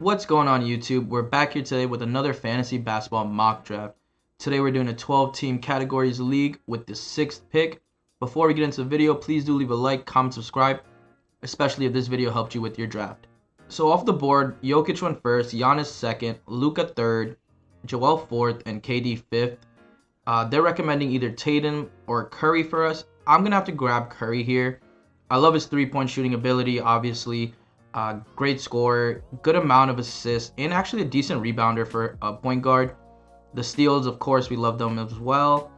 What's going on YouTube? We're back here today with another fantasy basketball mock draft. Today we're doing a 12-team categories league with the 6th pick. Before we get into the video, please do leave a like, comment, subscribe, especially if this video helped you with your draft. So off the board, Jokic went first, Giannis second, Luka third, Joel fourth, and KD fifth. They're recommending either Tatum or Curry for us. I'm going to have to grab Curry here. I love his three-point shooting ability, obviously. Great scorer, good amount of assists, and actually a decent rebounder for a point guard. The steals, of course, we love them as well.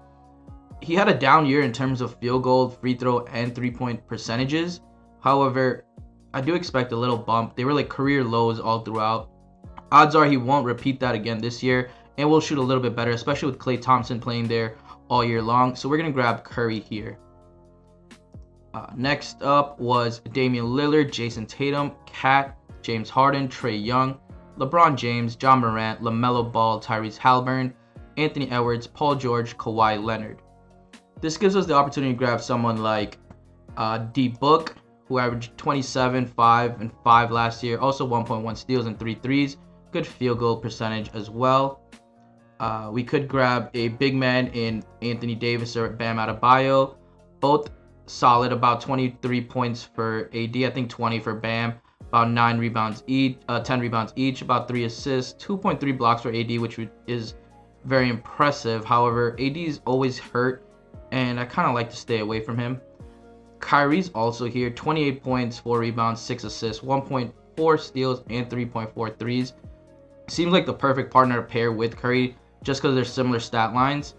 He had a down year in terms of field goal, free throw, and three-point percentages. However, I do expect a little bump. They were like career lows all throughout. Odds are he won't repeat that again this year, and will shoot a little bit better, especially with Klay Thompson playing there all year long. So we're going to grab Curry here. Next up was Damian Lillard, Jason Tatum, Kat, James Harden, Trae Young, LeBron James, John Morant, LaMelo Ball, Tyrese Halliburton, Anthony Edwards, Paul George, Kawhi Leonard. This gives us the opportunity to grab someone like D Book, who averaged 27, 5, and 5 last year. Also 1.1 steals and 3 threes. Good field goal percentage as well. We could grab a big man in Anthony Davis or Bam Adebayo. Both solid, about 23 points for AD, I think 20 for Bam, about 9 rebounds each, 10 rebounds each, about 3 assists, 2.3 blocks for AD, which is very impressive. However, AD is always hurt, and I kind of like to stay away from him. Kyrie's also here, 28 points, 4 rebounds, 6 assists, 1.4 steals, and 3.4 threes. Seems like the perfect partner to pair with Curry, just because they're similar stat lines.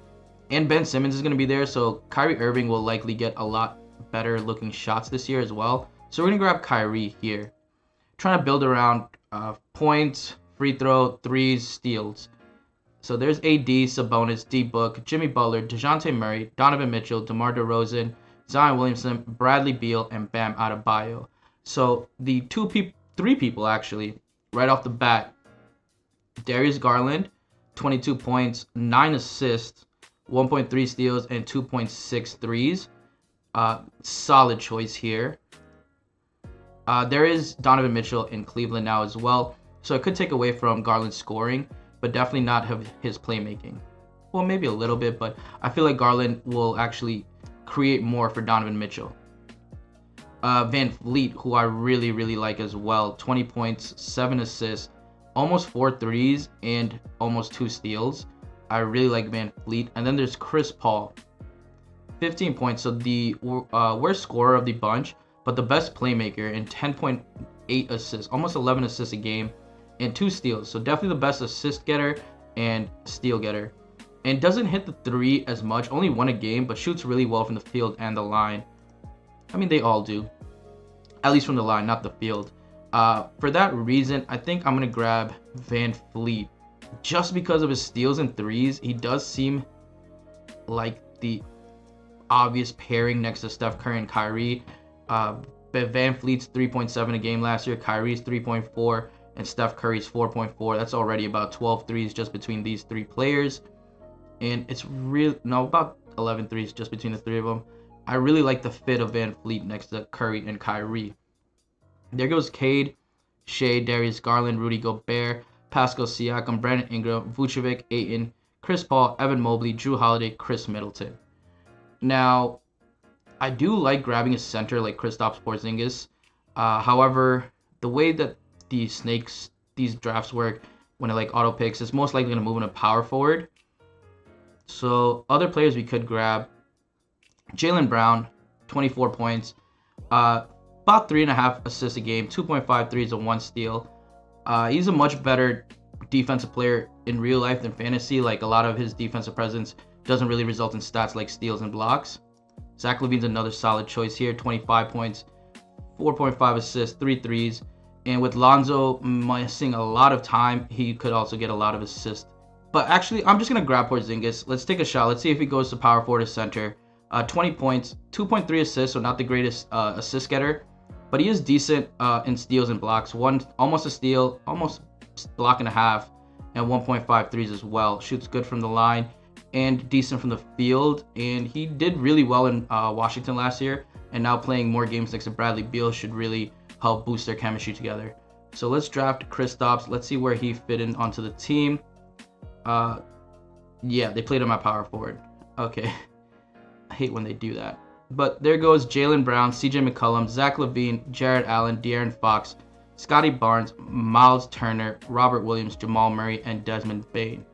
And Ben Simmons is going to be there, so Kyrie Irving will likely get a lot better looking shots this year as well. So we're going to grab Kyrie here. Trying to build around points, free throw, threes, steals. So there's AD, Sabonis, D-Book, Jimmy Butler, DeJounte Murray, Donovan Mitchell, DeMar DeRozan, Zion Williamson, Bradley Beal, and Bam Adebayo. So the three people actually, right off the bat. Darius Garland, 22 points, 9 assists, 1.3 steals, and 2.6 threes. Solid choice here. There is Donovan Mitchell in Cleveland now as well, so it could take away from Garland's scoring, but definitely not have his playmaking. Well, maybe a little bit, but I feel like Garland will actually create more for Donovan Mitchell. Van Fleet, who I really like as well, 20 points, 7 assists, almost 4 threes, and almost 2 steals. I really like Van Fleet. And then there's Chris Paul, 15 points, so the worst scorer of the bunch, but the best playmaker, and 10.8 assists, almost 11 assists a game, and 2 steals. So definitely the best assist getter and steal getter. And doesn't hit the 3 as much, only 1 a game, but shoots really well from the field and the line. I mean, they all do, at least from the line, not the field. For that reason, I think I'm going to grab Van Fleet. Just because of his steals and threes, he does seem like the obvious pairing next to Steph Curry and Kyrie. Van Fleet's 3.7 a game last year, Kyrie's 3.4, and Steph Curry's 4.4. That's already about 12 threes just between these 3 players. And it's about 11 threes just between the 3 of them. I really like the fit of Van Fleet next to Curry and Kyrie. There goes Cade, Shea, Darius Garland, Rudy Gobert, Pascal Siakam, Brandon Ingram, Vucevic, Ayton, Chris Paul, Evan Mobley, Drew Holiday, Chris Middleton. Now, I do like grabbing a center like Kristaps Porzingis. However, the way that these drafts work, when I like auto picks, is most likely going to move in a power forward. So other players we could grab: Jaylen Brown, 24 points, about 3.5 assists a game, 2.5 threes and 1 steal. He's a much better defensive player in real life than fantasy. Like, a lot of his defensive presence doesn't really result in stats like steals and blocks. Zach LaVine's another solid choice here, 25 points, 4.5 assists, 3 threes. And with Lonzo missing a lot of time, he could also get a lot of assists. But actually, I'm just going to grab Porzingis. Let's take a shot. Let's see if he goes to power forward or center. 20 points, 2.3 assists, so not the greatest assist getter. But he is decent in steals and blocks. Almost a steal, almost block and a half, and 1.5 threes as well. Shoots good from the line and decent from the field. And he did really well in Washington last year. And now playing more games next to Bradley Beal should really help boost their chemistry together. So let's draft Kristaps. Let's see where he fit in onto the team. Yeah, they played him at power forward. Okay. I hate when they do that. But there goes Jaylen Brown, CJ McCollum, Zach LaVine, Jared Allen, De'Aaron Fox, Scotty Barnes, Miles Turner, Robert Williams, Jamal Murray, and Desmond Bane.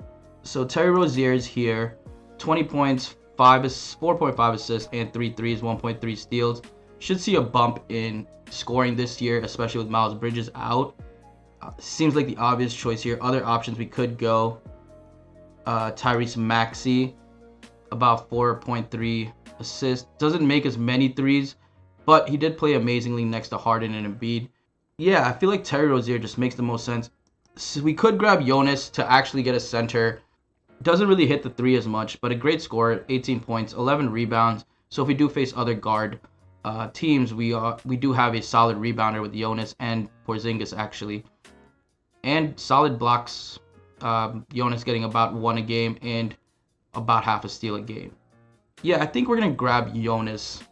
So Terry Rozier is here. 20 points, 4.5 assists, and 3 threes, 1.3 steals. Should see a bump in scoring this year, especially with Miles Bridges out. Seems like the obvious choice here. Other options we could go. Tyrese Maxey, about 4.3 assists. Doesn't make as many threes, but he did play amazingly next to Harden and Embiid. Yeah, I feel like Terry Rozier just makes the most sense. So we could grab Jonas to actually get a center. Doesn't really hit the three as much, but a great scorer, 18 points, 11 rebounds. So if we do face other guard teams, we do have a solid rebounder with Jonas and Porzingis actually. And solid blocks, Jonas getting about 1 a game and about half a steal a game. Yeah, I think we're going to grab Jonas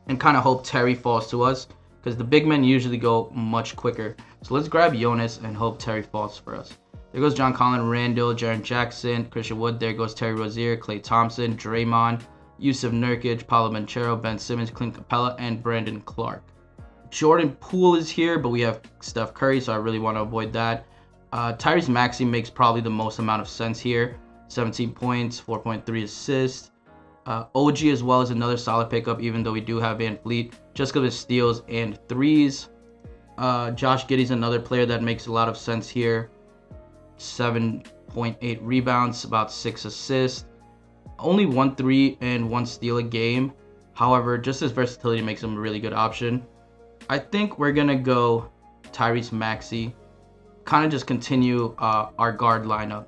and kind of hope Terry falls to us because the big men usually go much quicker. So let's grab Jonas and hope Terry falls for us. There goes John Collin, Randall, Jaren Jackson, Christian Wood. There goes Terry Rozier, Klay Thompson, Draymond, Yusuf Nurkic, Paolo Banchero, Ben Simmons, Clint Capella, and Brandon Clark. Jordan Poole is here, but we have Steph Curry, so I really want to avoid that. Tyrese Maxey makes probably the most amount of sense here. 17 points, 4.3 assists. OG as well is another solid pickup, even though we do have Van Fleet, just because of his steals and threes. Josh Giddey's another player that makes a lot of sense here. 7.8 rebounds, about 6 assists. Only 1 3 and 1 steal a game. However, just his versatility makes him a really good option. I think we're going to go Tyrese Maxey. Kind of just continue our guard lineup.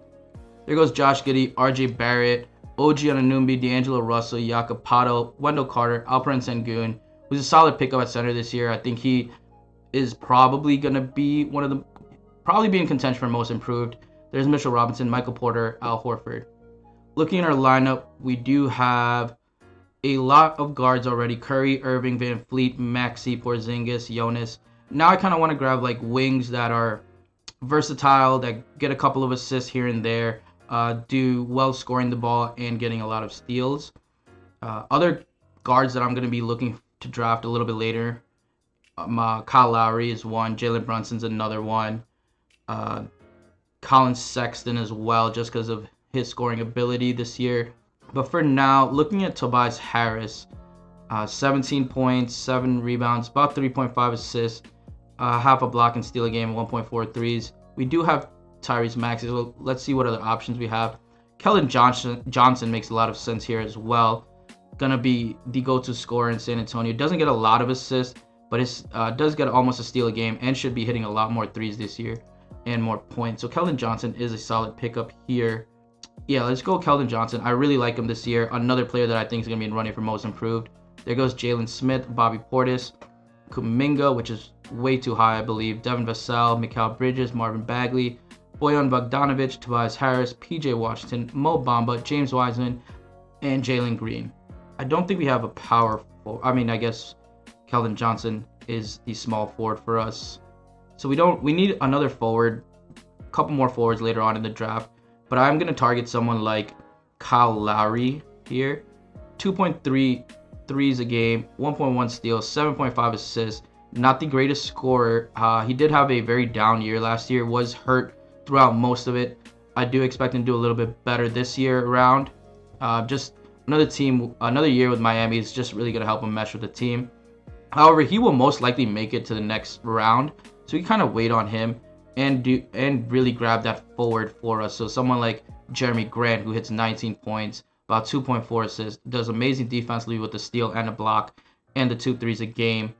There goes Josh Giddey, RJ Barrett, OG Anunoby, D'Angelo Russell, Jakob Poeltl, Wendell Carter, Alperen Sengun, who's a solid pickup at center this year. I think he is probably going to be probably be in contention for most improved. There's Mitchell Robinson, Michael Porter, Al Horford. Looking at our lineup, we do have a lot of guards already. Curry, Irving, Van Fleet, Maxey, Porzingis, Jonas. Now I kind of want to grab like wings that are versatile, that get a couple of assists here and there, do well scoring the ball and getting a lot of steals. Other guards that I'm going to be looking to draft a little bit later, Kyle Lowry is one, Jalen Brunson's another one, Colin Sexton as well, just because of his scoring ability this year. But for now, looking at Tobias Harris, 17 points, 7 rebounds, about 3.5 assists, half a block and steal a game, 1.4 threes. We do have Tyrese Maxey, so let's see what other options we have. Keldon Johnson makes a lot of sense here as well. Gonna be the go-to scorer in San Antonio. Doesn't get a lot of assists, but it does get almost a steal a game and should be hitting a lot more threes this year and more points. So Keldon Johnson is a solid pickup here. Yeah, let's go Keldon Johnson. I really like him this year. Another player that I think is going to be in running for most improved. There goes Jalen Smith, Bobby Portis, Kuminga, which is way too high, I believe. Devin Vassell, Mikal Bridges, Marvin Bagley, Bojan Bogdanovic, Tobias Harris, PJ Washington, Mo Bamba, James Wiseman, and Jalen Green. I don't think we have a power forward. I mean, I guess Keldon Johnson is the small forward for us. So we need another forward, a couple more forwards later on in the draft. But I'm going to target someone like Kyle Lowry here. 2.3 threes a game, 1.1 steals, 7.5 assists. Not the greatest scorer. He did have a very down year last year, was hurt throughout most of it. I do expect him to do a little bit better this year around. Just another year with Miami is just really going to help him mesh with the team. However, he will most likely make it to the next round. So we kind of wait on him and really grab that forward for us. So someone like Jeremy Grant, who hits 19 points, about 2.4 assists, does amazing defensively with the steal and a block and the 2 threes a game,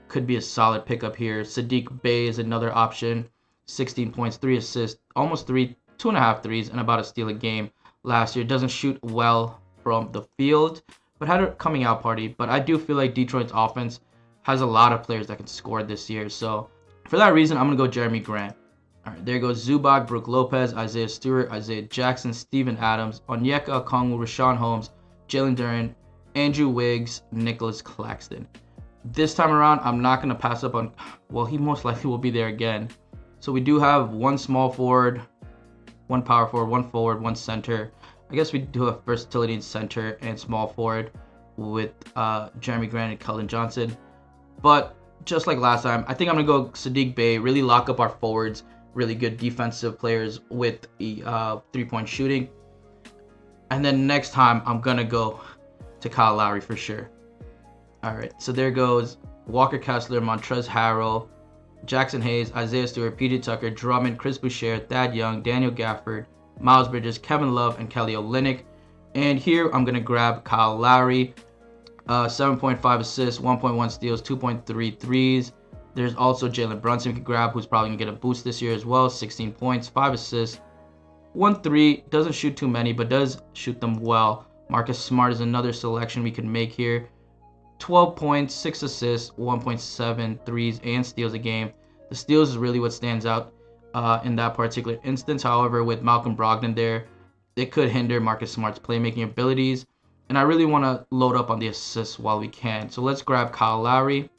could be a solid pickup here. Sadiq Bey is another option, 16 points, 3 assists, almost 2.5 threes, and about a steal a game last year. Doesn't shoot well from the field, but had a coming out party. But I do feel like Detroit's offense has a lot of players that can score this year. So for that reason, I'm going to go Jeremy Grant. All right, there goes Zubac, Brook Lopez, Isaiah Stewart, Isaiah Jackson, Steven Adams, Onyeka Okongwu, Rashawn Holmes, Jalen Duren, Andrew Wiggs, Nicholas Claxton. This time around, I'm not going to pass up on, well, he most likely will be there again. So we do have one small forward, one power forward, one forward, one center. I guess we do have versatility in center and small forward with Jeremy Grant and Keldon Johnson. But just like last time, I think I'm going to go Saddiq Bey, really lock up our forwards, really good defensive players with three-point shooting. And then next time, I'm going to go to Kyle Lowry for sure. All right, so there goes Walker Kessler, Montrezl Harrell, Jackson Hayes, Isaiah Stewart, PJ Tucker, Drummond, Chris Boucher, Thad Young, Daniel Gafford, Miles Bridges, Kevin Love, and Kelly Olynyk. And here I'm going to grab Kyle Lowry. 7.5 assists, 1.1 steals, 2.3 threes. There's also Jalen Brunson we could grab, who's probably going to get a boost this year as well. 16 points, 5 assists, 1 3. Doesn't shoot too many, but does shoot them well. Marcus Smart is another selection we could make here. 12 points, 6 assists, 1.7 threes, and steals a game. The steals is really what stands out in that particular instance. However, with Malcolm Brogdon there, it could hinder Marcus Smart's playmaking abilities. And I really want to load up on the assists while we can. So let's grab Kyle Lowry.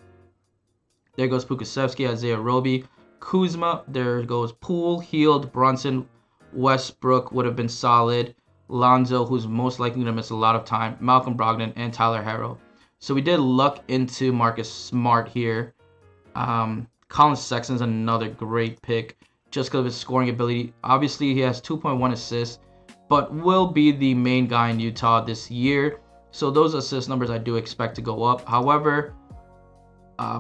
There goes Pukasevsky, Isaiah Roby, Kuzma. There goes Poole, Hield, Brunson, Westbrook would have been solid. Lonzo, who's most likely going to miss a lot of time. Malcolm Brogdon, and Tyler Herro. So we did luck into Marcus Smart here. Colin Sexton's another great pick just because of his scoring ability. Obviously, he has 2.1 assists, but will be the main guy in Utah this year. So those assist numbers I do expect to go up. However,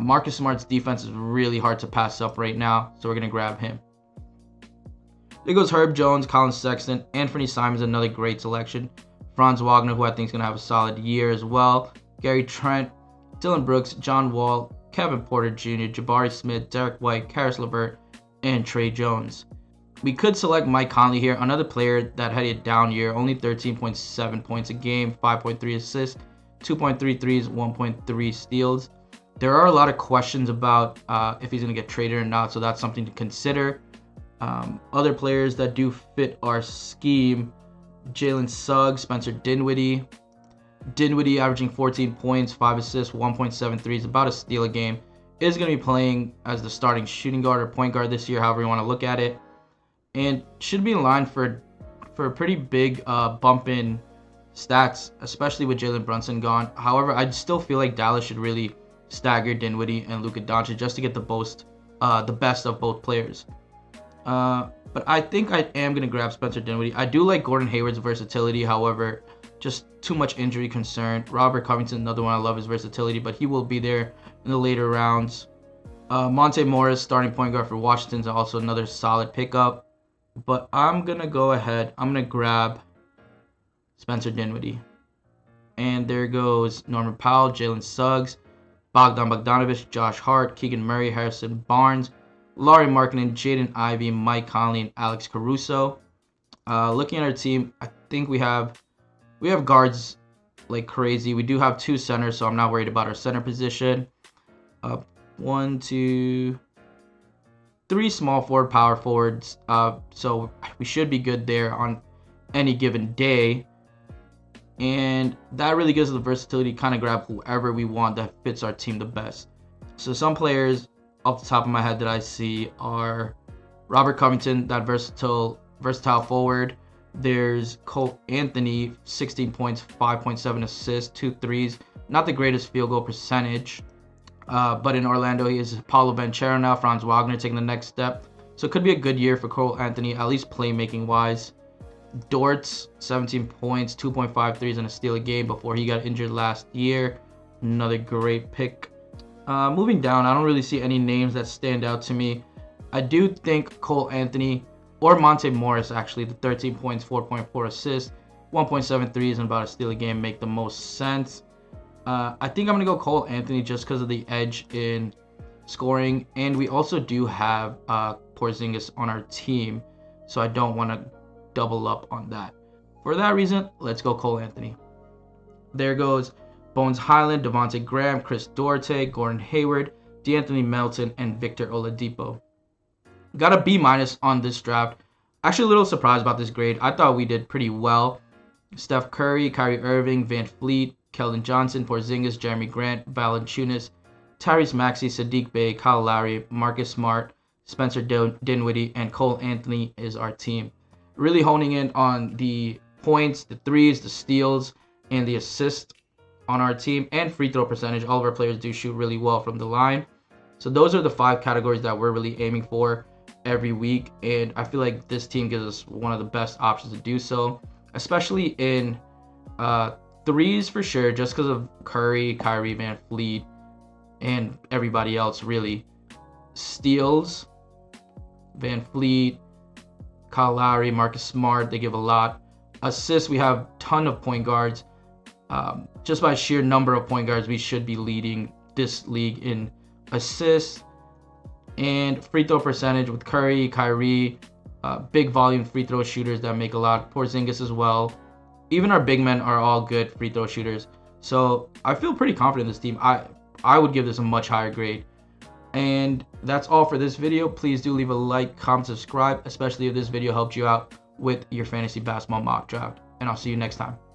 Marcus Smart's defense is really hard to pass up right now, so we're going to grab him. There goes Herb Jones, Colin Sexton, Anthony Simons, another great selection. Franz Wagner, who I think is going to have a solid year as well. Gary Trent, Dylan Brooks, John Wall, Kevin Porter Jr., Jabari Smith, Derek White, Karis LeVert, and Trey Jones. We could select Mike Conley here, another player that had a down year, only 13.7 points a game, 5.3 assists, 2.3 threes, 1.3 steals. There are a lot of questions about if he's going to get traded or not, so that's something to consider. Other players that do fit our scheme, Jalen Suggs, Spencer Dinwiddie. Dinwiddie averaging 14 points, 5 assists, 1.7 threes, about a steal a game. Is going to be playing as the starting shooting guard or point guard this year, however you want to look at it. And should be in line for a pretty big bump in stats, especially with Jalen Brunson gone. However, I still feel like Dallas should really stagger Dinwiddie and Luka Doncic just to get the best of both players. But I think I am going to grab Spencer Dinwiddie. I do like Gordon Hayward's versatility, however, just too much injury concern. Robert Covington, another one I love his versatility, but he will be there in the later rounds. Monte Morris, starting point guard for Washington, is also another solid pickup. But I'm going to go ahead. I'm going to grab Spencer Dinwiddie. And there goes Norman Powell, Jalen Suggs, Bogdan Bogdanovic, Josh Hart, Keegan Murray, Harrison Barnes, Lauri Markkanen, Jaden Ivey, Mike Conley, and Alex Caruso. Looking at our team, I think we have guards like crazy. We do have 2 centers, so I'm not worried about our center position. 1, 2, 3 small forward, power forwards. So we should be good there on any given day. And that really gives us the versatility to kind of grab whoever we want that fits our team the best. So some players off the top of my head that I see are Robert Covington, that versatile forward. There's Cole Anthony, 16 points, 5.7 assists, 2 threes. Not the greatest field goal percentage. But in Orlando, he is Paulo Banchero now, Franz Wagner taking the next step. So it could be a good year for Cole Anthony, at least playmaking-wise. Dortz, 17 points, 2.5 threes, and a steal a game before he got injured last year. Another great pick. Moving down, I don't really see any names that stand out to me. I do think Cole Anthony or Monte Morris, actually, the 13 points, 4.4 assists, 1.7 threes, and about a steal a game make the most sense. I think I'm going to go Cole Anthony just because of the edge in scoring. And we also do have Porzingis on our team, so I don't want to double up on that. For that reason, let's go Cole Anthony. There goes Bones Highland, Devontae Graham, Chris Duarte, Gordon Hayward, DeAnthony Melton, and Victor Oladipo. Got a B- on this draft. Actually, a little surprised about this grade. I thought we did pretty well. Steph Curry, Kyrie Irving, Van Fleet, Keldon Johnson, Porzingis, Jeremy Grant, Valanciunas, Tyrese Maxey, Saddiq Bey, Kyle Lowry, Marcus Smart, Spencer Dinwiddie, and Cole Anthony is our team. Really honing in on the points, the threes, the steals, and the assists on our team, and free throw percentage. All of our players do shoot really well from the line. So those are the 5 categories that we're really aiming for every week, and I feel like this team gives us one of the best options to do so, especially in threes for sure, just because of Curry, Kyrie, Van Fleet, and everybody else really. Steals, Van Fleet, Kyle Lowry, Marcus Smart, they give a lot. Assists, we have a ton of point guards. Just by sheer number of point guards, we should be leading this league in assists. And free throw percentage with Curry, Kyrie, big volume free throw shooters that make a lot. Porzingis as well. Even our big men are all good free throw shooters. So I feel pretty confident in this team. I would give this a much higher grade. And that's all for this video. Please do leave a like, comment, subscribe, especially if this video helped you out with your fantasy basketball mock draft. And I'll see you next time.